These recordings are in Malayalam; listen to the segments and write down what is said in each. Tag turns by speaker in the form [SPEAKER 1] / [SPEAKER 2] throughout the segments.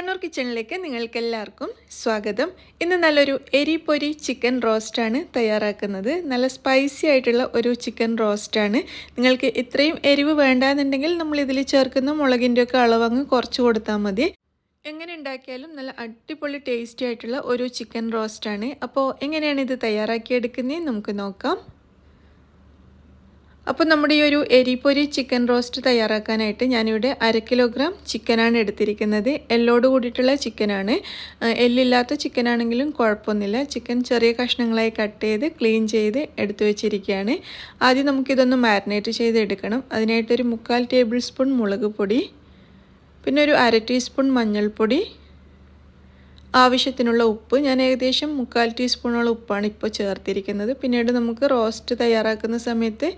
[SPEAKER 1] കണ്ണൂർ കിച്ചണിലേക്ക് നിങ്ങൾക്കെല്ലാവർക്കും സ്വാഗതം. ഇന്ന് നല്ലൊരു എരിപ്പൊരി ചിക്കൻ റോസ്റ്റാണ് തയ്യാറാക്കുന്നത്. നല്ല സ്പൈസി ആയിട്ടുള്ള ഒരു ചിക്കൻ റോസ്റ്റാണ്. നിങ്ങൾക്ക് ഇത്രയും എരിവ് വേണ്ടാന്നുണ്ടെങ്കിൽ നമ്മളിതിൽ ചേർക്കുന്ന മുളകിൻ്റെയൊക്കെ അളവങ്ങ് കുറച്ച് കൊടുത്താൽ മതി. എങ്ങനെ ഉണ്ടാക്കിയാലും നല്ല അടിപൊളി ടേസ്റ്റി ആയിട്ടുള്ള ഒരു ചിക്കൻ റോസ്റ്റാണ്. അപ്പോൾ എങ്ങനെയാണ് ഇത് തയ്യാറാക്കിയെടുക്കുന്നത് നമുക്ക് നോക്കാം. അപ്പോൾ നമ്മുടെ ഈ ഒരു എരിപ്പൊരി ചിക്കൻ റോസ്റ്റ് തയ്യാറാക്കാനായിട്ട് ഞാനിവിടെ 1/2 കിലോഗ്രാം ചിക്കനാണ് എടുത്തിരിക്കുന്നത്. എല്ലോട് കൂടിയിട്ടുള്ള ചിക്കനാണ്. എല്ലില്ലാത്ത ചിക്കനാണെങ്കിലും കുഴപ്പമൊന്നുമില്ല. ചിക്കൻ ചെറിയ കഷ്ണങ്ങളായി കട്ട് ചെയ്ത് ക്ലീൻ ചെയ്ത് എടുത്തു വെച്ചിരിക്കുകയാണ്. ആദ്യം നമുക്കിതൊന്ന് മാരിനേറ്റ് ചെയ്തെടുക്കണം. അതിനായിട്ടൊരു 3/4 ടേബിൾ സ്പൂൺ മുളക് പൊടി, പിന്നെ ഒരു 1/2 ടീസ്പൂൺ മഞ്ഞൾപ്പൊടി, ആവശ്യത്തിനുള്ള ഉപ്പ്. ഞാൻ ഏകദേശം 3/4 ടീസ്പൂണോളം ഉപ്പാണ് ഇപ്പോൾ ചേർത്തിരിക്കുന്നത്. പിന്നീട് നമുക്ക് റോസ്റ്റ് തയ്യാറാക്കുന്ന സമയത്ത്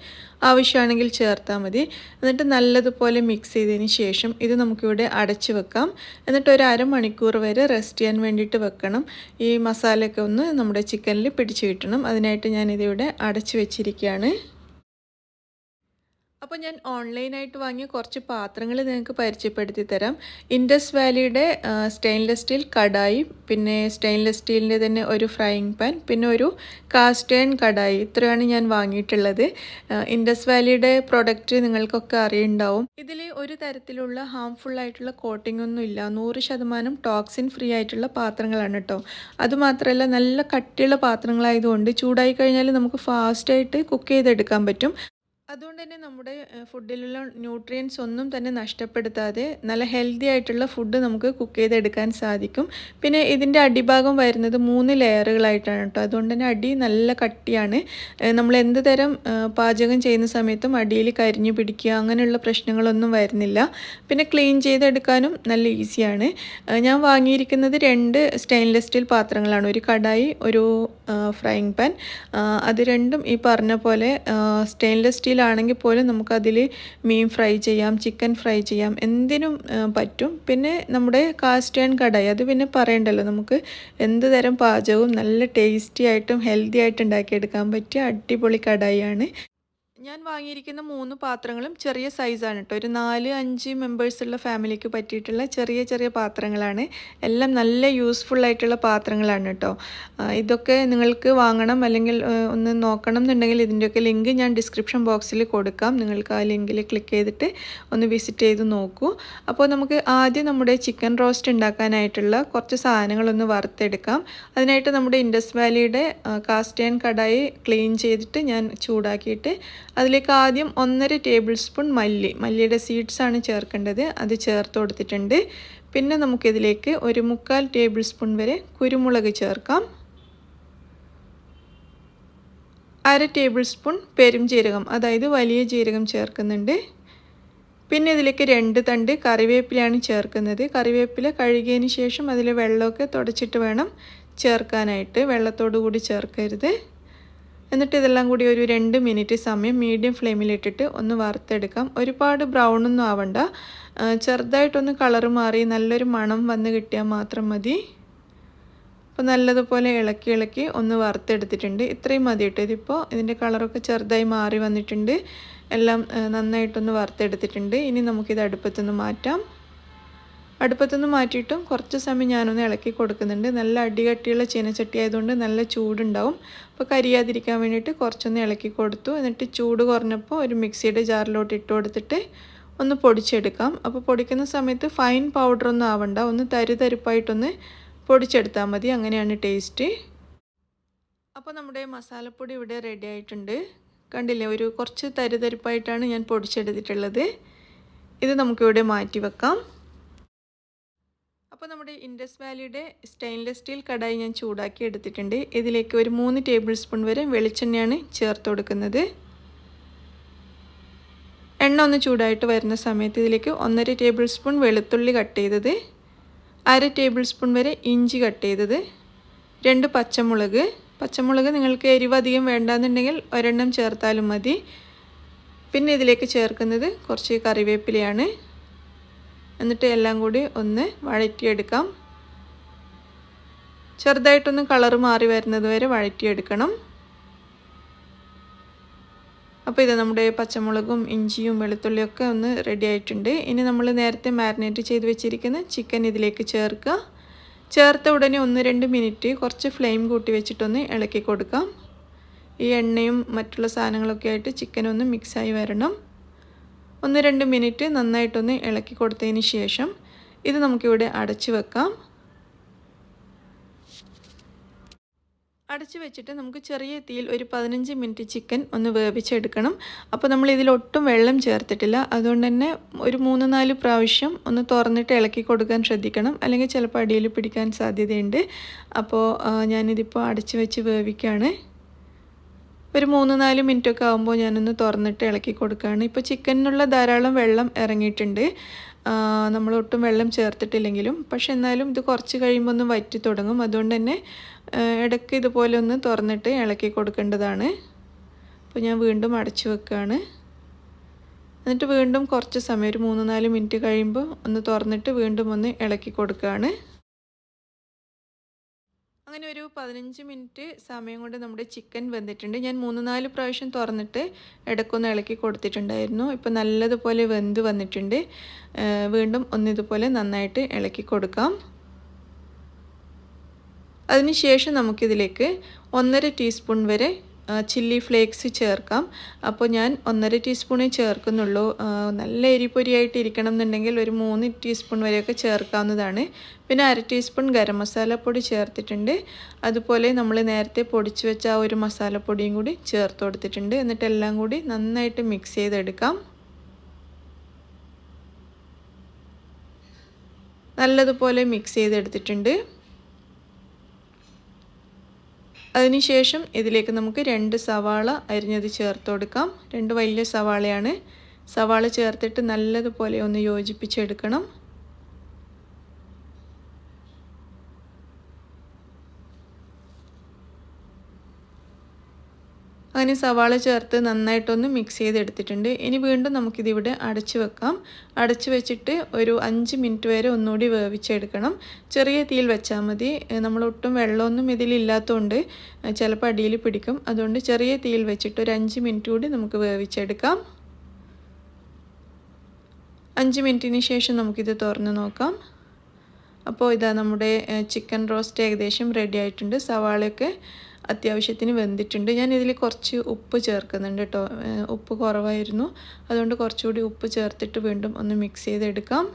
[SPEAKER 1] ആവശ്യമാണെങ്കിൽ ചേർത്താൽ മതി. എന്നിട്ട് നല്ലതുപോലെ മിക്സ് ചെയ്തതിന് ശേഷം ഇത് നമുക്കിവിടെ അടച്ച് വെക്കാം. എന്നിട്ട് ഒരു അരമണിക്കൂർ വരെ റെസ്റ്റ് ചെയ്യാൻ വേണ്ടിയിട്ട് വെക്കണം. ഈ മസാലയൊക്കെ ഒന്ന് നമ്മുടെ ചിക്കനിൽ പിടിച്ച് കിട്ടണം. അതിനായിട്ട് ഞാനിതിവിടെ അടച്ച് വെച്ചിരിക്കുകയാണ്. അപ്പോൾ ഞാൻ ഓൺലൈനായിട്ട് വാങ്ങിയ കുറച്ച് പാത്രങ്ങൾ നിങ്ങൾക്ക് പരിചയപ്പെടുത്തി തരാം. ഇൻഡസ് വാലിയുടെ സ്റ്റെയിൻലെസ് സ്റ്റീൽ കടായി, പിന്നെ സ്റ്റെയിൻലെസ് സ്റ്റീലിൻ്റെ തന്നെ ഒരു ഫ്രൈയിങ് പാൻ, പിന്നെ ഒരു കാസ്റ്റ് അയൺ കടായി. ഇത്രയാണ് ഞാൻ വാങ്ങിയിട്ടുള്ളത്. ഇൻഡസ് വാലിയുടെ പ്രൊഡക്റ്റ് നിങ്ങൾക്കൊക്കെ അറിയുണ്ടാവും. ഇതിൽ ഒരു തരത്തിലുള്ള ഹാംഫുൾ ആയിട്ടുള്ള കോട്ടിംഗ് ഒന്നും ഇല്ല. 100% ടോക്സിൻ ഫ്രീ ആയിട്ടുള്ള പാത്രങ്ങളാണ് കേട്ടോ. അതുമാത്രമല്ല നല്ല കട്ടിയുള്ള പാത്രങ്ങളായതുകൊണ്ട് ചൂടായി കഴിഞ്ഞാൽ നമുക്ക് ഫാസ്റ്റായിട്ട് കുക്ക് ചെയ്തെടുക്കാൻ പറ്റും. അതുകൊണ്ട് തന്നെ നമ്മുടെ ഫുഡിലുള്ള ന്യൂട്രിയൻസ് ഒന്നും തന്നെ നഷ്ടപ്പെടുത്താതെ നല്ല ഹെൽത്തി ആയിട്ടുള്ള ഫുഡ് നമുക്ക് കുക്ക് ചെയ്തെടുക്കാൻ സാധിക്കും. പിന്നെ ഇതിൻ്റെ അടിഭാഗം വരുന്നത് 3 ലെയറുകളായിട്ടാണ് കേട്ടോ. അതുകൊണ്ട് തന്നെ അടി നല്ല കട്ടിയാണ്. നമ്മൾ എന്ത് തരം പാചകം ചെയ്യുന്ന സമയത്തും അടിയിൽ കരിഞ്ഞു പിടിക്കുക അങ്ങനെയുള്ള പ്രശ്നങ്ങളൊന്നും വരുന്നില്ല. പിന്നെ ക്ലീൻ ചെയ്തെടുക്കാനും നല്ല ഈസിയാണ്. ഞാൻ വാങ്ങിയിരിക്കുന്നത് 2 സ്റ്റെയിൻലെസ് സ്റ്റീൽ പാത്രങ്ങളാണ്. ഒരു കടായി, ഒരു ഫ്രൈയിങ് പാൻ. അത് രണ്ടും ഈ പറഞ്ഞ പോലെ സ്റ്റെയിൻലെസ് സ്റ്റീൽ ആണെങ്കിൽ പോലും നമുക്കതിൽ മീൻ ഫ്രൈ ചെയ്യാം, ചിക്കൻ ഫ്രൈ ചെയ്യാം, എന്തിനും പറ്റും. പിന്നെ നമ്മുടെ കാസ്റ്റ് അയൺ കടായി, അത് പിന്നെ പറയണ്ടല്ലോ, നമുക്ക് എന്ത് തരം പാചകവും നല്ല ടേസ്റ്റി ആയിട്ടും ഹെൽത്തി ആയിട്ട് ഉണ്ടാക്കിയെടുക്കാൻ പറ്റിയ അടിപൊളി കടായിയാണ്. ഞാൻ വാങ്ങിയിരിക്കുന്ന 3 പാത്രങ്ങളും ചെറിയ സൈസാണ് കേട്ടോ. ഒരു 4-5 മെമ്പേഴ്സുള്ള ഫാമിലിക്ക് പറ്റിയിട്ടുള്ള ചെറിയ ചെറിയ പാത്രങ്ങളാണ്. എല്ലാം നല്ല യൂസ്ഫുൾ ആയിട്ടുള്ള പാത്രങ്ങളാണ് കേട്ടോ. ഇതൊക്കെ നിങ്ങൾക്ക് വാങ്ങണം അല്ലെങ്കിൽ ഒന്ന് നോക്കണം എന്നുണ്ടെങ്കിൽ ഇതിൻ്റെയൊക്കെ ലിങ്ക് ഞാൻ ഡിസ്ക്രിപ്ഷൻ ബോക്സിൽ കൊടുക്കാം. നിങ്ങൾക്ക് ആ ലിങ്കിൽ ക്ലിക്ക് ചെയ്തിട്ട് ഒന്ന് വിസിറ്റ് ചെയ്ത് നോക്കൂ. അപ്പോൾ നമുക്ക് ആദ്യം നമ്മുടെ ചിക്കൻ റോസ്റ്റ് ഉണ്ടാക്കാനായിട്ടുള്ള കുറച്ച് സാധനങ്ങളൊന്ന് വറുത്തെടുക്കാം. അതിനായിട്ട് നമ്മുടെ ഇൻഡസ് വാലിയുടെ കാസ്റ്റ് അയൺ കടായി ക്ലീൻ ചെയ്തിട്ട് ഞാൻ ചൂടാക്കിയിട്ട് അതിലേക്ക് ആദ്യം 1.5 ടേബിൾ സ്പൂൺ മല്ലിയുടെ സീഡ്സാണ് ചേർക്കേണ്ടത്. അത് ചേർത്ത് കൊടുത്തിട്ടുണ്ട്. പിന്നെ നമുക്കിതിലേക്ക് ഒരു 3/4 ടേബിൾ സ്പൂൺ വരെ കുരുമുളക് ചേർക്കാം. 1/2 ടേബിൾ സ്പൂൺ പെരുംജീരകം, അതായത് വലിയ ജീരകം ചേർക്കുന്നുണ്ട്. പിന്നെ ഇതിലേക്ക് 2 തണ്ട് കറിവേപ്പിലയാണ് ചേർക്കുന്നത്. കറിവേപ്പില കഴുകിയതിന് ശേഷം അതിൽ വെള്ളമൊക്കെ തുടച്ചിട്ട് വേണം ചേർക്കാനായിട്ട്. വെള്ളത്തോടു കൂടി ചേർക്കരുത്. എന്നിട്ട് ഇതെല്ലാം കൂടി ഒരു 2 മിനിറ്റ് സമയം മീഡിയം ഫ്ലെയിമിലിട്ടിട്ട് ഒന്ന് വറുത്തെടുക്കാം. ഒരുപാട് ബ്രൗണൊന്നും ആവണ്ട. ചെറുതായിട്ടൊന്ന് കളറ് മാറി നല്ലൊരു മണം വന്ന് കിട്ടിയാൽ മാത്രം മതി. അപ്പോൾ നല്ലതുപോലെ ഇളക്കി ഒന്ന് വറുത്തെടുത്തിട്ടുണ്ട്. ഇത്രയും മതി കേട്ടോ. ഇതിപ്പോൾ ഇതിൻ്റെ കളറൊക്കെ ചെറുതായി മാറി വന്നിട്ടുണ്ട്. എല്ലാം നന്നായിട്ടൊന്ന് വറുത്തെടുത്തിട്ടുണ്ട്. ഇനി നമുക്കിത് അടുപ്പത്തുനിന്ന് മാറ്റാം. അടുപ്പത്തുനിന്ന് മാറ്റിയിട്ടും കുറച്ച് സമയം ഞാനൊന്ന് ഇളക്കി കൊടുക്കുന്നുണ്ട്. നല്ല അടികട്ടിയുള്ള ചീനച്ചട്ടി ആയതുകൊണ്ട് നല്ല ചൂടുണ്ടാവും. അപ്പോൾ കരിയാതിരിക്കാൻ വേണ്ടിയിട്ട് കുറച്ചൊന്ന് ഇളക്കി കൊടുത്തു. എന്നിട്ട് ചൂട് കുറഞ്ഞപ്പോൾ ഒരു മിക്സിയുടെ ജാറിലോട്ട് ഇട്ട് കൊടുത്തിട്ട് ഒന്ന് പൊടിച്ചെടുക്കാം. അപ്പോൾ പൊടിക്കുന്ന സമയത്ത് ഫൈൻ പൗഡറൊന്നും ആവണ്ട, ഒന്ന് തരിതരിപ്പായിട്ടൊന്ന് പൊടിച്ചെടുത്താൽ മതി. അങ്ങനെയാണ് ടേസ്റ്റ്. അപ്പോൾ നമ്മുടെ മസാലപ്പൊടി ഇവിടെ റെഡി ആയിട്ടുണ്ട്. കണ്ടില്ലേ, ഒരു കുറച്ച് തരിതരിപ്പായിട്ടാണ് ഞാൻ പൊടിച്ചെടുത്തിട്ടുള്ളത്. ഇത് നമുക്കിവിടെ മാറ്റി വെക്കാം. അപ്പോൾ നമ്മുടെ ഇൻഡസ് വാലിയുടെ സ്റ്റെയിൻലെസ് സ്റ്റീൽ കടായി ഞാൻ ചൂടാക്കി എടുത്തിട്ടുണ്ട്. ഇതിലേക്ക് ഒരു 3 ടേബിൾ സ്പൂൺ വരെ വെളിച്ചെണ്ണയാണ് ചേർത്ത് കൊടുക്കുന്നത്. എണ്ണ ഒന്ന് ചൂടായിട്ട് വരുന്ന സമയത്ത് ഇതിലേക്ക് 1.5 ടേബിൾ സ്പൂൺ വെളുത്തുള്ളി കട്ട് ചെയ്തത്, 1/2 ടേബിൾ സ്പൂൺ വരെ ഇഞ്ചി കട്ട് ചെയ്തത്, 2 പച്ചമുളക് നിങ്ങൾക്ക് എരിവ് അധികം വേണ്ടാന്നുണ്ടെങ്കിൽ ഒരെണ്ണം ചേർത്താലും മതി. പിന്നെ ഇതിലേക്ക് ചേർക്കുന്നത് കുറച്ച് കറിവേപ്പിലയാണ്. എന്നിട്ട് എല്ലാം കൂടി ഒന്ന് വഴറ്റിയെടുക്കാം. ചെറുതായിട്ടൊന്ന് കളറ് മാറി വരുന്നത് വരെ വഴറ്റിയെടുക്കണം. അപ്പോൾ ഇത് നമ്മുടെ പച്ചമുളകും ഇഞ്ചിയും വെളുത്തുള്ളിയൊക്കെ ഒന്ന് റെഡി ആയിട്ടുണ്ട്. ഇനി നമ്മൾ നേരത്തെ മാരിനേറ്റ് ചെയ്ത് വെച്ചിരിക്കുന്ന ചിക്കൻ ഇതിലേക്ക് ചേർക്കുക. ചേർത്ത ഉടനെ 1-2 മിനിറ്റ് കുറച്ച് ഫ്ലെയിം കൂട്ടി വെച്ചിട്ടൊന്ന് ഇളക്കി കൊടുക്കാം. ഈ എണ്ണയും മറ്റുള്ള സാധനങ്ങളൊക്കെ ആയിട്ട് ചിക്കൻ ഒന്ന് മിക്സായി വരണം. 1-2 മിനിറ്റ് നന്നായിട്ടൊന്ന് ഇളക്കി കൊടുത്തതിന് ശേഷം ഇത് നമുക്കിവിടെ അടച്ചു വെക്കാം. അടച്ചു വെച്ചിട്ട് നമുക്ക് ചെറിയ തീയിൽ ഒരു 15 മിനിറ്റ് ചിക്കൻ ഒന്ന് വേവിച്ചെടുക്കണം. അപ്പോൾ നമ്മൾ ഇതിലൊട്ടും വെള്ളം ചേർത്തിട്ടില്ല. അതുകൊണ്ട് തന്നെ ഒരു 3-4 പ്രാവശ്യം ഒന്ന് തുറന്നിട്ട് ഇളക്കി കൊടുക്കാൻ ശ്രദ്ധിക്കണം. അല്ലെങ്കിൽ ചിലപ്പോൾ അടിയിൽ പിടിക്കാൻ സാധ്യതയുണ്ട്. അപ്പോൾ ഞാനിതിപ്പോൾ അടച്ചു വെച്ച് വേവിക്കുകയാണ്. ഒരു 3-4 മിനിറ്റൊക്കെ ആകുമ്പോൾ ഞാനൊന്ന് തുറന്നിട്ട് ഇളക്കി കൊടുക്കുകയാണ്. ഇപ്പോൾ ചിക്കനിനുള്ള ധാരാളം വെള്ളം ഇറങ്ങിയിട്ടുണ്ട്. നമ്മളൊട്ടും വെള്ളം ചേർത്തിട്ടില്ലെങ്കിലും. പക്ഷെ എന്നാലും ഇത് കുറച്ച് കഴിയുമ്പോൾ ഒന്ന് വറ്റി തുടങ്ങും. അതുകൊണ്ട് തന്നെ ഇടയ്ക്ക് ഇതുപോലെ ഒന്ന് തുറന്നിട്ട് ഇളക്കി കൊടുക്കേണ്ടതാണ്. അപ്പോൾ ഞാൻ വീണ്ടും അടച്ചു വെക്കുകയാണ്. എന്നിട്ട് വീണ്ടും കുറച്ച് സമയം ഒരു 3-4 മിനിറ്റ് കഴിയുമ്പോൾ ഒന്ന് തുറന്നിട്ട് വീണ്ടും ഒന്ന് ഇളക്കി കൊടുക്കുകയാണ്. അങ്ങനെ ഒരു 15 മിനിറ്റ് സമയം കൊണ്ട് നമ്മുടെ ചിക്കൻ വെന്തിട്ടുണ്ട്. ഞാൻ 3-4 പ്രാവശ്യം തുറന്നിട്ട് ഇടയ്ക്കൊന്ന് ഇളക്കി കൊടുത്തിട്ടുണ്ടായിരുന്നു. ഇപ്പോൾ നല്ലതുപോലെ വെന്ത് വന്നിട്ടുണ്ട്. വീണ്ടും ഒന്നിതുപോലെ നന്നായിട്ട് ഇളക്കി കൊടുക്കാം. അതിനുശേഷം നമുക്കിതിലേക്ക് 1.5 ടീസ്പൂൺ വരെ ചില്ലി ഫ്ലേക്സ് ചേർക്കാം. അപ്പോൾ ഞാൻ 1.5 ടീസ്പൂണേ ചേർക്കുന്നുള്ളൂ. നല്ല എരിപൊരിയായിട്ട് ഇരിക്കണം എന്നുണ്ടെങ്കിൽ ഒരു 3 ടീസ്പൂൺ വരെയൊക്കെ ചേർക്കാവുന്നതാണ്. പിന്നെ 1/2 ടീസ്പൂൺ ഗരം മസാലപ്പൊടി ചേർത്തിട്ടുണ്ട്. അതുപോലെ നമ്മൾ നേരത്തെ പൊടിച്ച് വെച്ച ആ ഒരു മസാലപ്പൊടിയും കൂടി ചേർത്ത് കൊടുത്തിട്ടുണ്ട്. എന്നിട്ട് എല്ലാം കൂടി നന്നായിട്ട് മിക്സ് ചെയ്തെടുക്കാം. നല്ലതുപോലെ മിക്സ് ചെയ്തെടുത്തിട്ടുണ്ട്. അതിനുശേഷം ഇതിലേക്ക് നമുക്ക് 2 സവാള അരിഞ്ഞത് ചേർത്ത് കൊടുക്കാം. 2 വലിയ സവാളയാണ്. സവാള ചേർത്തിട്ട് നല്ലതുപോലെ ഒന്ന് യോജിപ്പിച്ചെടുക്കണം. അങ്ങനെ സവാള ചേർത്ത് നന്നായിട്ടൊന്ന് മിക്സ് ചെയ്തെടുത്തിട്ടുണ്ട്. ഇനി വീണ്ടും നമുക്കിതിവിടെ അടച്ചു വെക്കാം. അടച്ചു വെച്ചിട്ട് ഒരു 5 മിനിറ്റ് വരെ ഒന്നുകൂടി വേവിച്ചെടുക്കണം. ചെറിയ തീയിൽ വെച്ചാൽ മതി. നമ്മളൊട്ടും വെള്ളമൊന്നും ഇതിലില്ലാത്തതുകൊണ്ട് ചിലപ്പോൾ അടിയിൽ പിടിക്കും. അതുകൊണ്ട് ചെറിയ തീയിൽ വെച്ചിട്ട് ഒരു 5 മിനിറ്റ് കൂടി നമുക്ക് വേവിച്ചെടുക്കാം. 5 മിനിറ്റിന് ശേഷം നമുക്കിത് തുറന്ന് നോക്കാം. അപ്പോൾ ഇതാ നമ്മുടെ ചിക്കൻ റോസ്റ്റ് ഏകദേശം റെഡി ആയിട്ടുണ്ട്. സവാളയൊക്കെ അത്യാവശ്യത്തിന് വെന്തിട്ടുണ്ട്. ഞാൻ ഇതിൽ കുറച്ച് ഉപ്പ് ചേർക്കുന്നുണ്ട് കേട്ടോ. ഉപ്പ് കുറവായിരുന്നു. അതുകൊണ്ട് കുറച്ചുകൂടി ഉപ്പ് ചേർത്തിട്ട് വീണ്ടും ഒന്ന് മിക്സ് ചെയ്തെടുക്കാം.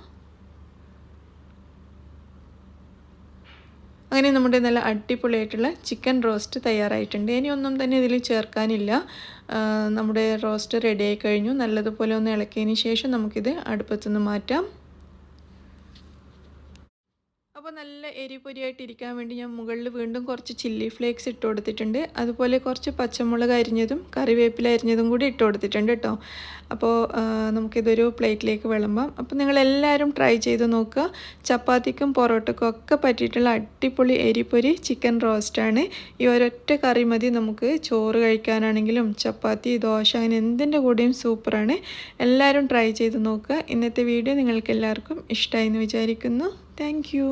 [SPEAKER 1] അങ്ങനെ നമ്മുടെ നല്ല അടിപൊളിയായിട്ടുള്ള ചിക്കൻ റോസ്റ്റ് തയ്യാറായിട്ടുണ്ട്. ഇനി ഒന്നും തന്നെ ഇതിൽ ചേർക്കാനില്ല. നമ്മുടെ റോസ്റ്റ് റെഡി ആയി കഴിഞ്ഞു. നല്ലതുപോലെ ഒന്ന് ഇളക്കിയതിന് ശേഷം നമുക്കിത് അടുപ്പത്തുനിന്ന് മാറ്റാം. അപ്പോൾ നല്ല എരിപൊരിയായിട്ട് ഇരിക്കാൻ വേണ്ടി ഞാൻ മുകളിൽ വീണ്ടും കുറച്ച് ചില്ലി ഫ്ലേക്സ് ഇട്ട് കൊടുത്തിട്ടുണ്ട്. അതുപോലെ കുറച്ച് പച്ചമുളക് അരിഞ്ഞതും കറിവേപ്പില അരിഞ്ഞതും കൂടി ഇട്ട് കൊടുത്തിട്ടുണ്ട് കേട്ടോ. അപ്പോൾ നമുക്കിതൊരു പ്ലേറ്റിലേക്ക് വിളമ്പാം. അപ്പോൾ നിങ്ങളെല്ലാവരും ട്രൈ ചെയ്ത് നോക്കുക. ചപ്പാത്തിക്കും പൊറോട്ടയ്ക്കും ഒക്കെ പറ്റിയിട്ടുള്ള അടിപൊളി എരിപൊരി ചിക്കൻ റോസ്റ്റാണ്. ഈ ഒരൊറ്റ കറി മതി നമുക്ക് ചോറ് കഴിക്കാനാണെങ്കിലും ചപ്പാത്തി, ദോശ അങ്ങനെ എന്തിൻ്റെ കൂടെയും സൂപ്പറാണ്. എല്ലാവരും ട്രൈ ചെയ്ത് നോക്കുക. ഇന്നത്തെ വീഡിയോ നിങ്ങൾക്ക് എല്ലാവർക്കും ഇഷ്ടമായി എന്ന് വിചാരിക്കുന്നു. Thank you.